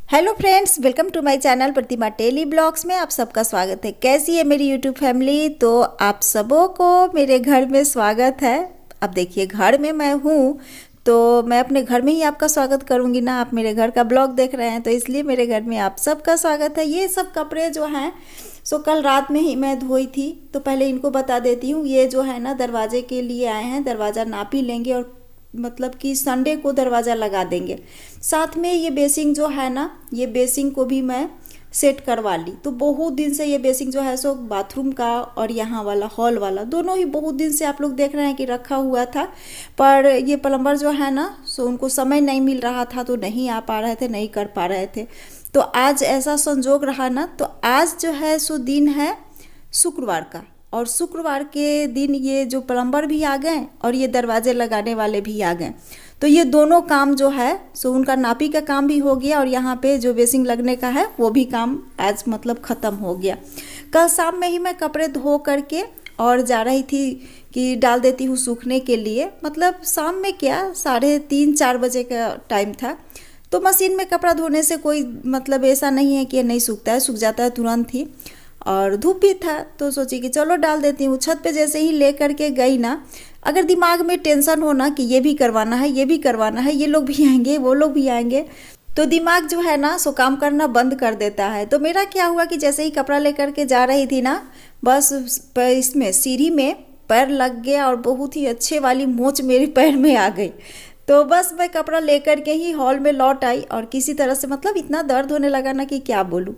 Hello friends, welcome to my channel Pratima daily blogs में आप सबका स्वागत है। कैसी है मेरी यूट्यूब फैमिली? तो आप सबों को मेरे घर में स्वागत है। अब देखिए, घर में मैं हूँ तो मैं अपने घर में ही आपका स्वागत करूँगी ना। आप मेरे घर का ब्लॉग देख रहे हैं तो इसलिए मेरे घर में आप सबका स्वागत है। ये सब कपड़े जो हैं सो कल रात में ही मैं धोई थी। तो पहले इनको बता देती हूँ, ये जो है ना दरवाजे के लिए आए हैं, दरवाज़ा नाप ही लेंगे और मतलब कि संडे को दरवाज़ा लगा देंगे। साथ में ये बेसिंग जो है ना, ये बेसिंग को भी मैं सेट करवा ली। तो बहुत दिन से ये बेसिंग जो है सो बाथरूम का और यहाँ वाला हॉल वाला दोनों ही बहुत दिन से आप लोग देख रहे हैं कि रखा हुआ था। पर ये प्लम्बर जो है ना सो उनको समय नहीं मिल रहा था, तो नहीं आ पा रहे थे, नहीं कर पा रहे थे। तो आज ऐसा संजोग रहा ना, तो आज जो है सो दिन है शुक्रवार का, और शुक्रवार के दिन ये जो प्लम्बर भी आ गए और ये दरवाजे लगाने वाले भी आ गए। तो ये दोनों काम जो है सो उनका नापी का काम भी हो गया और यहाँ पे जो बेसिंग लगने का है वो भी काम आज मतलब ख़त्म हो गया। कल शाम में ही मैं कपड़े धो करके और जा रही थी कि डाल देती हूँ सूखने के लिए। मतलब शाम में क्या 3:30-4 बजे का टाइम था। तो मशीन में कपड़ा धोने से कोई मतलब ऐसा नहीं है कि ये नहीं सूखता है, सूख जाता है तुरंत ही। और धूप भी था तो सोची कि चलो डाल देती हूँ। छत पे जैसे ही ले करके गई ना, अगर दिमाग में टेंशन हो ना कि ये भी करवाना है, ये भी करवाना है, ये लोग भी आएंगे, वो लोग भी आएंगे, तो दिमाग जो है ना सो काम करना बंद कर देता है। तो मेरा क्या हुआ कि जैसे ही कपड़ा लेकर के जा रही थी ना, बस इसमें सीढ़ी में पैर लग गया और बहुत ही अच्छे वाली मोच मेरे पैर में आ गई। तो बस मैं कपड़ा लेकर के ही हॉल में लौट आई और किसी तरह से मतलब इतना दर्द होने लगा ना कि क्या बोलूँ।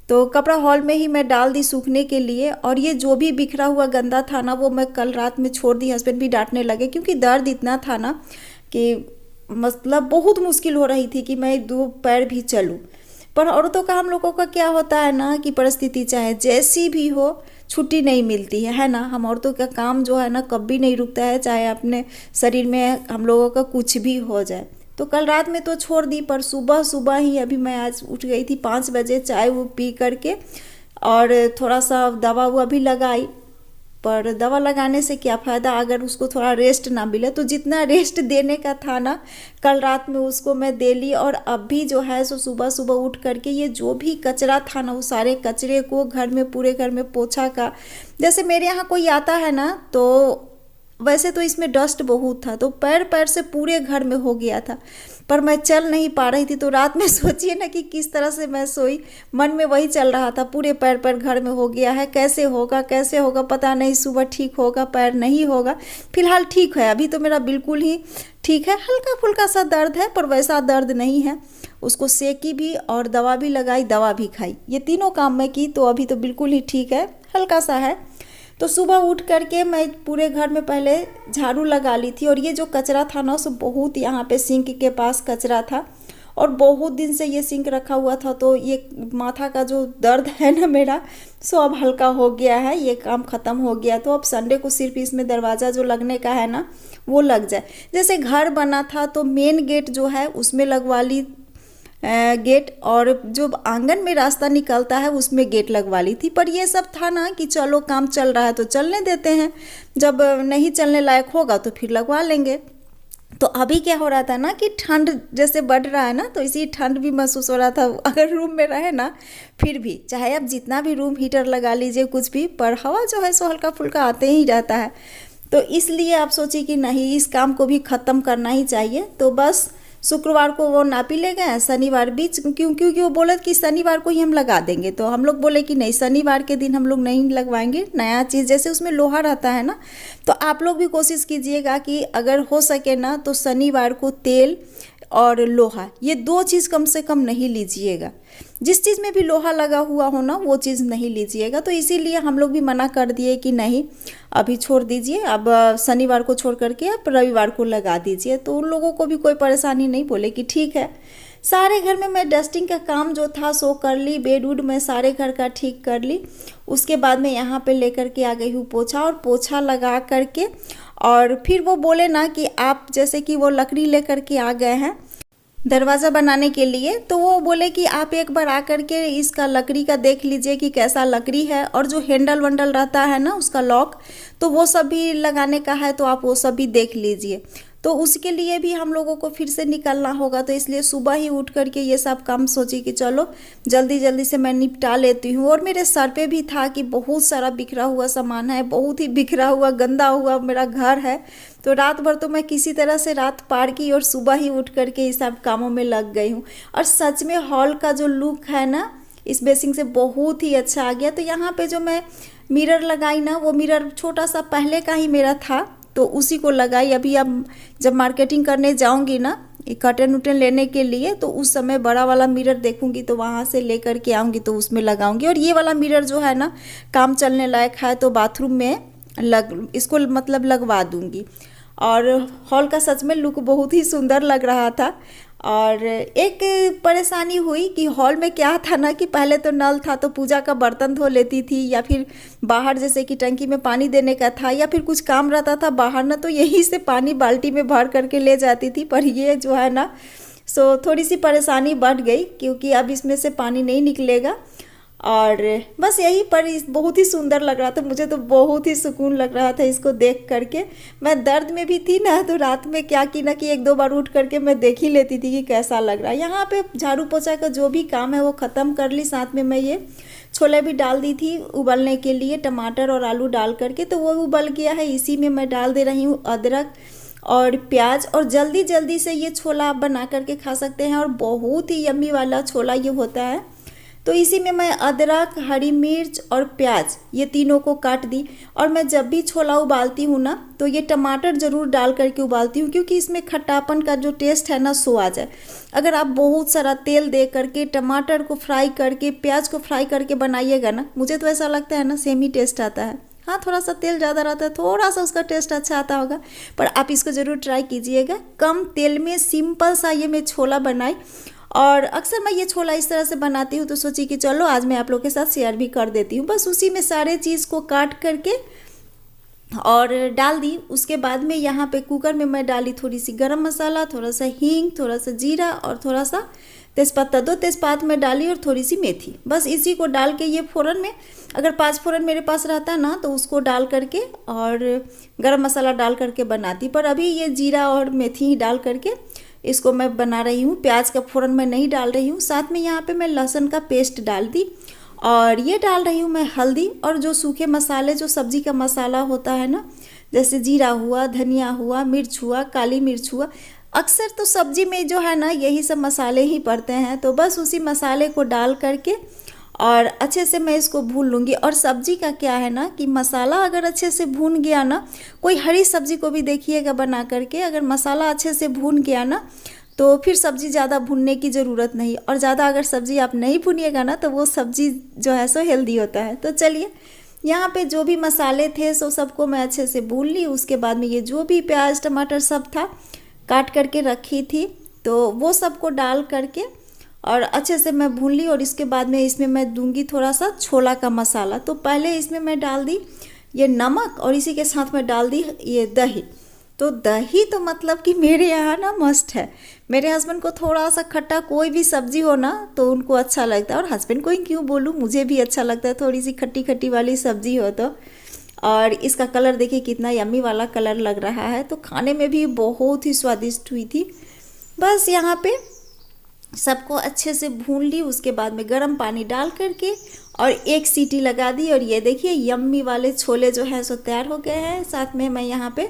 तो कपड़ा हॉल में ही मैं डाल दी सूखने के लिए। और ये जो भी बिखरा हुआ गंदा था ना वो मैं कल रात में छोड़ दी। हस्बैंड भी डांटने लगे क्योंकि दर्द इतना था ना कि मतलब बहुत मुश्किल हो रही थी कि मैं 2 पैर भी चलूँ। पर औरतों का, हम लोगों का क्या होता है ना कि परिस्थिति चाहे जैसी भी हो छुट्टी नहीं मिलती है ना। हम औरतों का काम जो है ना कभी नहीं रुकता है, चाहे अपने शरीर में हम लोगों का कुछ भी हो जाए। तो कल रात में तो छोड़ दी, पर सुबह सुबह ही अभी मैं आज उठ गई थी 5 बजे, चाय वो पी करके और थोड़ा सा दवा हुआ भी लगाई। पर दवा लगाने से क्या फ़ायदा अगर उसको थोड़ा रेस्ट ना मिले। तो जितना रेस्ट देने का था ना कल रात में उसको मैं दे ली। और अब भी जो है सो सुबह सुबह उठ करके ये जो भी कचरा था ना वो सारे कचरे को घर में, पूरे घर में पोछा का। जैसे मेरे यहाँ कोई आता है ना तो वैसे तो इसमें डस्ट बहुत था, तो पैर पैर से पूरे घर में हो गया था। पर मैं चल नहीं पा रही थी। तो रात में सोचिए ना कि किस तरह से मैं सोई, मन में वही चल रहा था, पूरे पैर पैर घर में हो गया है, कैसे होगा कैसे होगा पता नहीं, सुबह ठीक होगा पैर नहीं होगा। फिलहाल ठीक है, अभी तो मेरा बिल्कुल ही ठीक है। हल्का फुल्का सा दर्द है पर वैसा दर्द नहीं है। उसको सेकी भी और दवा भी लगाई, दवा भी खाई, ये तीनों काम मैं की। तो अभी तो बिल्कुल ही ठीक है, हल्का सा है। तो सुबह उठ करके मैं पूरे घर में पहले झाड़ू लगा ली थी। और ये जो कचरा था ना सो बहुत यहाँ पे सिंक के पास कचरा था और बहुत दिन से ये सिंक रखा हुआ था। तो ये माथा का जो दर्द है ना मेरा सो अब हल्का हो गया है, ये काम ख़त्म हो गया। तो अब संडे को सिर्फ इसमें दरवाज़ा जो लगने का है ना वो लग जाए। जैसे घर बना था तो मेन गेट जो है उसमें लगवा ली गेट, और जो आंगन में रास्ता निकलता है उसमें गेट लगवा ली थी। पर ये सब था ना कि चलो काम चल रहा है तो चलने देते हैं, जब नहीं चलने लायक होगा तो फिर लगवा लेंगे। तो अभी क्या हो रहा था ना कि ठंड जैसे बढ़ रहा है ना, तो इसी ठंड भी महसूस हो रहा था। अगर रूम में रहे ना फिर भी, चाहे आप जितना भी रूम हीटर लगा लीजिए कुछ भी, पर हवा जो है सो हल्का फुल्का आते ही रहता है। तो इसलिए आप सोचिए कि नहीं, इस काम को भी ख़त्म करना ही चाहिए। तो बस शुक्रवार को वो नापी ले गए, शनिवार बीच क्योंकि वो बोले कि शनिवार को ही हम लगा देंगे। तो हम लोग बोले कि नहीं, शनिवार के दिन हम लोग नहीं लगवाएंगे। नया चीज़ जैसे उसमें लोहा रहता है ना, तो आप लोग भी कोशिश कीजिएगा कि अगर हो सके ना तो शनिवार को तेल और लोहा, ये 2 चीज़ कम से कम नहीं लीजिएगा। जिस चीज़ में भी लोहा लगा हुआ हो ना वो चीज़ नहीं लीजिएगा। तो इसीलिए हम लोग भी मना कर दिए कि नहीं, अभी छोड़ दीजिए, अब शनिवार को छोड़ करके आप रविवार को लगा दीजिए। तो उन लोगों को भी कोई परेशानी नहीं, बोले कि ठीक है। सारे घर में मैं डस्टिंग का काम जो था सो कर ली, बेड वुड में सारे घर का ठीक कर ली। उसके बाद में यहाँ पे लेकर के आ गई हूँ पोछा, और पोछा लगा करके और फिर वो बोले ना कि आप जैसे कि वो लकड़ी लेकर के आ गए हैं दरवाज़ा बनाने के लिए। तो वो बोले कि आप एक बार आकर के इसका लकड़ी का देख लीजिए कि कैसा लकड़ी है, और जो हैंडल वंडल रहता है ना उसका लॉक, तो वो सब भी लगाने का है, तो आप वो सब भी देख लीजिए। तो उसके लिए भी हम लोगों को फिर से निकलना होगा। तो इसलिए सुबह ही उठ करके ये सब काम सोची कि चलो जल्दी जल्दी से मैं निपटा लेती हूँ। और मेरे सर पे भी था कि बहुत सारा बिखरा हुआ सामान है, बहुत ही बिखरा हुआ गंदा हुआ मेरा घर है। तो रात भर तो मैं किसी तरह से रात पार की और सुबह ही उठ करके इस सब कामों में लग गई हूँ। और सच में हॉल का जो लुक है ना इस बेसिंग से बहुत ही अच्छा आ गया। तो यहाँ पे जो मैं मिरर लगाई ना, वो मिरर छोटा सा पहले का ही मेरा था, तो उसी को लगाई। अभी अब जब मार्केटिंग करने जाऊंगी ना कर्टन उटन लेने के लिए, तो उस समय बड़ा वाला मिरर देखूंगी तो वहाँ से लेकर के आऊँगी, तो उसमें लगाऊंगी। और ये वाला मिरर जो है ना काम चलने लायक है, तो बाथरूम में इसको मतलब लगवा दूंगी। और हॉल का सच में लुक बहुत ही सुंदर लग रहा था। और एक परेशानी हुई कि हॉल में क्या था ना कि पहले तो नल था, तो पूजा का बर्तन धो लेती थी, या फिर बाहर जैसे कि टंकी में पानी देने का था, या फिर कुछ काम रहता था बाहर ना, तो यहीं से पानी बाल्टी में भर करके ले जाती थी। पर ये जो है ना सो थोड़ी सी परेशानी बढ़ गई, क्योंकि अब इसमें से पानी नहीं निकलेगा। और बस यही पर बहुत ही सुंदर लग रहा था, मुझे तो बहुत ही सुकून लग रहा था इसको देख करके। मैं दर्द में भी थी ना, तो रात में क्या की ना कि एक दो बार उठ करके मैं देख ही लेती थी कि कैसा लग रहा है। यहाँ पे झाड़ू पोछा का जो भी काम है वो ख़त्म कर ली। साथ में मैं ये छोले भी डाल दी थी उबलने के लिए, टमाटर और आलू डाल करके, तो वो उबल गया है। इसी में मैं डाल दे रही हूँ अदरक और प्याज, और जल्दी जल्दी से ये छोला आप बना करके खा सकते हैं। और बहुत ही यम्मी वाला छोला ये होता है। तो इसी में मैं अदरक, हरी मिर्च और प्याज ये तीनों को काट दी। और मैं जब भी छोला उबालती हूँ ना तो ये टमाटर ज़रूर डाल करके उबालती हूँ, क्योंकि इसमें खट्टापन का जो टेस्ट है ना सो आ जाए। अगर आप बहुत सारा तेल दे करके टमाटर को फ्राई करके प्याज को फ्राई करके बनाइएगा ना, मुझे तो ऐसा लगता है ना सेम ही टेस्ट आता है। हाँ, थोड़ा सा तेल ज़्यादा रहता है, थोड़ा सा उसका टेस्ट अच्छा आता होगा, पर आप इसको ज़रूर ट्राई कीजिएगा। कम तेल में सिंपल सा ये मैं छोला बनाई। और अक्सर मैं ये छोला इस तरह से बनाती हूँ, तो सोची कि चलो आज मैं आप लोग के साथ शेयर भी कर देती हूँ। बस उसी में सारे चीज़ को काट करके और डाल दी। उसके बाद में यहाँ पे कुकर में मैं डाली थोड़ी सी गरम मसाला, थोड़ा सा हींग, थोड़ा सा जीरा और थोड़ा सा तेज़पत्ता, 2 तेज़पात में डाली और थोड़ी सी मेथी। बस इसी को डाल के ये फ़ोरन में, अगर 5 फ़ोरन मेरे पास रहता ना तो उसको डाल करके और गरम मसाला डाल करके बनाती, पर अभी ये जीरा और मेथी ही डाल करके इसको मैं बना रही हूँ। प्याज का फ़ोरन मैं नहीं डाल रही हूँ। साथ में यहाँ पे मैं लहसुन का पेस्ट डाल दी, और ये डाल रही हूँ मैं हल्दी, और जो सूखे मसाले जो सब्ज़ी का मसाला होता है ना, जैसे जीरा हुआ, धनिया हुआ, मिर्च हुआ, काली मिर्च हुआ। अक्सर तो सब्जी में जो है ना यही सब मसाले ही पड़ते हैं, तो बस उसी मसाले को डाल करके और अच्छे से मैं इसको भून लूँगी। और सब्जी का क्या है ना कि मसाला अगर अच्छे से भून गया ना, कोई हरी सब्जी को भी देखिएगा बना करके, अगर मसाला अच्छे से भून गया ना तो फिर सब्ज़ी ज़्यादा भूनने की ज़रूरत नहीं। और ज़्यादा अगर सब्ज़ी आप नहीं भूनिएगा ना तो वो सब्ज़ी जो है सो हेल्दी होता है। तो चलिए, यहाँ पे जो भी मसाले थे सो सबको मैं अच्छे से भून ली। उसके बाद में ये जो भी प्याज टमाटर सब था काट करके रखी थी, तो वो सबको डाल करके और अच्छे से मैं भून ली। और इसके बाद में इसमें मैं दूंगी थोड़ा सा छोला का मसाला। तो पहले इसमें मैं डाल दी ये नमक, और इसी के साथ में डाल दी ये दही। तो दही तो मतलब कि मेरे यहाँ ना मस्ट है। मेरे हस्बैंड को थोड़ा सा खट्टा कोई भी सब्जी हो ना तो उनको अच्छा लगता है, और हस्बैंड को ही क्यों बोलूँ, मुझे भी अच्छा लगता है थोड़ी सी खट्टी खट्टी वाली सब्जी हो तो। और इसका कलर देखिए कितना यम्मी वाला कलर लग रहा है, तो खाने में भी बहुत ही स्वादिष्ट हुई थी। बस यहाँ पे सबको अच्छे से भून ली। उसके बाद में गर्म पानी डाल करके और 1 सीटी लगा दी, और ये देखिए यम्मी वाले छोले जो हैं सो तैयार हो गए हैं। साथ में मैं यहाँ पे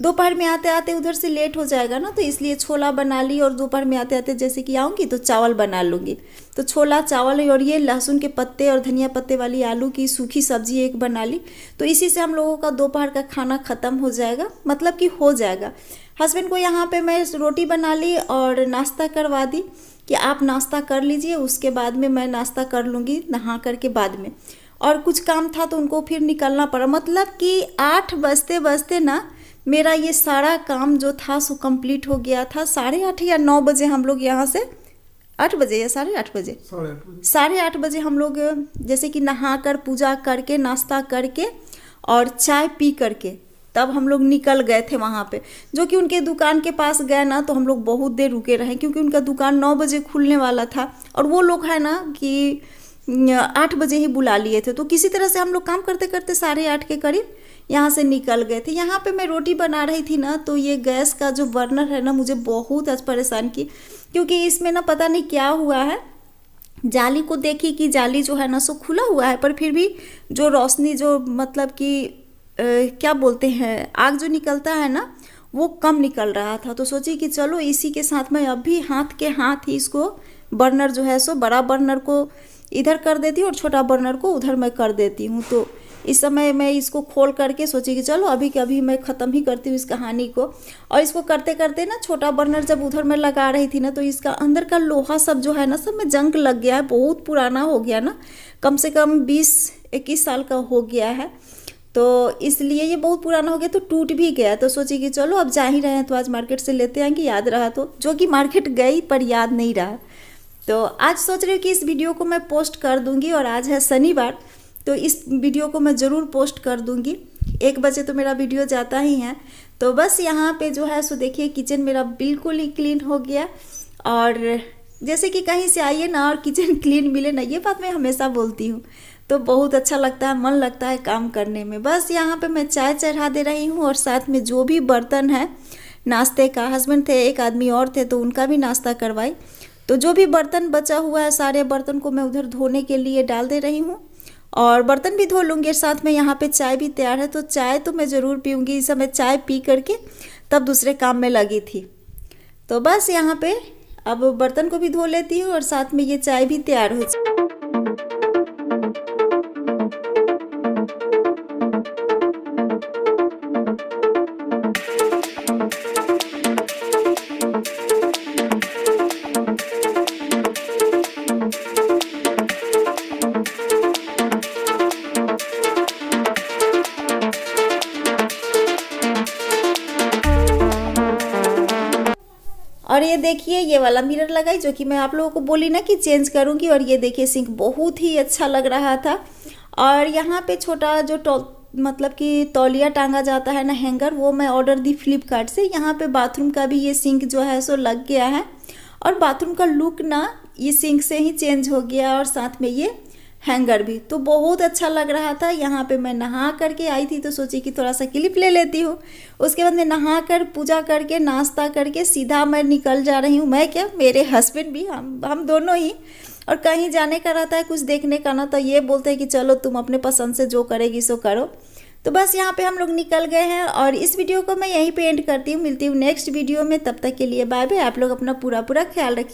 दोपहर में आते आते उधर से लेट हो जाएगा ना, तो इसलिए छोला बना ली, और दोपहर में आते आते जैसे कि आऊँगी तो चावल बना लूँगी। तो छोला चावल और ये लहसुन के पत्ते और धनिया पत्ते वाली आलू की सूखी सब्जी एक बना ली। तो इसी से हम लोगों का दोपहर का खाना ख़त्म हो जाएगा, मतलब कि हो जाएगा। हस्बैंड को यहाँ पे मैं रोटी बना ली और नाश्ता करवा दी कि आप नाश्ता कर लीजिए, उसके बाद में मैं नाश्ता कर लूँगी नहा करके बाद में। और कुछ काम था तो उनको फिर निकलना पड़ा, मतलब कि 8 बजते बजते ना मेरा ये सारा काम जो था सो कंप्लीट हो गया था। 8:30 या 9 बजे हम लोग यहाँ से, 8 बजे या 8:30 बजे, 8:30 बजे हम लोग जैसे कि नहा कर पूजा करके नाश्ता करके और चाय पी करके तब हम लोग निकल गए थे वहाँ पे। जो कि उनके दुकान के पास गए ना तो हम लोग बहुत देर रुके रहे, क्योंकि उनका दुकान 9 बजे खुलने वाला था, और वो लोग है ना कि 8 बजे ही बुला लिए थे। तो किसी तरह से हम लोग काम करते करते 8:30 के करीब यहाँ से निकल गए थे। यहाँ पे मैं रोटी बना रही थी ना, तो ये गैस का जो बर्नर है ना मुझे बहुत आज परेशान की, क्योंकि इसमें ना पता नहीं क्या हुआ है। जाली को देखी कि जाली जो है ना सो खुला हुआ है, पर फिर भी जो रोशनी जो मतलब कि क्या बोलते हैं, आग जो निकलता है ना वो कम निकल रहा था। तो सोची कि चलो इसी के साथ मैं अभी हाथ के हाथ ही इसको बर्नर जो है सो बड़ा बर्नर को इधर कर देती हूँ और छोटा बर्नर को उधर मैं कर देती हूँ। तो इस समय मैं इसको खोल करके सोची कि चलो अभी के अभी मैं ख़त्म ही करती हूँ इस कहानी को। और इसको करते करते ना छोटा बर्नर जब उधर मैं लगा रही थी ना, तो इसका अंदर का लोहा सब जो है ना सब में जंग लग गया है, बहुत पुराना हो गया ना, कम से कम 20-21 साल का हो गया है। तो इसलिए ये बहुत पुराना हो गया, तो टूट भी गया। तो सोची कि चलो अब जा ही रहे हैं तो आज मार्केट से लेते आएंगे, याद रहा तो, जो कि मार्केट गई पर याद नहीं रहा। तो आज सोच रही हूँ कि इस वीडियो को मैं पोस्ट कर दूंगी, और आज है शनिवार तो इस वीडियो को मैं ज़रूर पोस्ट कर दूंगी। 1 बजे तो मेरा वीडियो जाता ही है। तो बस यहाँ पे जो है सो देखिए किचन मेरा बिल्कुल ही क्लीन हो गया। और जैसे कि कहीं से आइए ना और किचन क्लीन मिले ना, ये बात मैं हमेशा बोलती हूँ, तो बहुत अच्छा लगता है, मन लगता है काम करने में। बस यहाँ पे मैं चाय चढ़ा दे रही हूँ, और साथ में जो भी बर्तन है नाश्ते का, हस्बैंड थे, एक आदमी और थे, तो उनका भी नाश्ता करवाई। तो जो भी बर्तन बचा हुआ है सारे बर्तन को मैं उधर धोने के लिए डाल दे रही हूँ, और बर्तन भी धो लूँगी। साथ में यहाँ पे चाय भी तैयार है, तो चाय तो मैं ज़रूर पीऊँगी। इस समय चाय पी करके तब दूसरे काम में लगी थी। तो बस यहाँ पे अब बर्तन को भी धो लेती हूँ, और साथ में ये चाय भी तैयार हो जाए। और ये देखिए ये वाला मिरर लगाई, जो कि मैं आप लोगों को बोली ना कि चेंज करूँगी। और ये देखिए सिंक बहुत ही अच्छा लग रहा था। और यहाँ पे छोटा जो मतलब कि तौलिया टांगा जाता है ना, हैंगर, वो मैं ऑर्डर दी फ्लिपकार्ट से। यहाँ पे बाथरूम का भी ये सिंक जो है सो लग गया है, और बाथरूम का लुक ना ये सिंक से ही चेंज हो गया, और साथ में ये हैंगर भी, तो बहुत अच्छा लग रहा था। यहाँ पे मैं नहा करके आई थी, तो सोची कि थोड़ा सा क्लिप ले लेती हूँ। उसके बाद मैं नहा कर पूजा करके नाश्ता करके सीधा मैं निकल जा रही हूँ। मैं क्या, मेरे हस्बैंड भी, हम दोनों ही। और कहीं जाने का रहता है, कुछ देखने का ना, तो ये बोलते हैं कि चलो तुम अपने पसंद से जो करेगी सो करो। तो बस यहाँ पे हम लोग निकल गए हैं, और इस वीडियो को मैं यहीं पे एंड करती हूँ। मिलती हूँ नेक्स्ट वीडियो में, तब तक के लिए बाय बाय। आप लोग अपना पूरा ख्याल रखिए।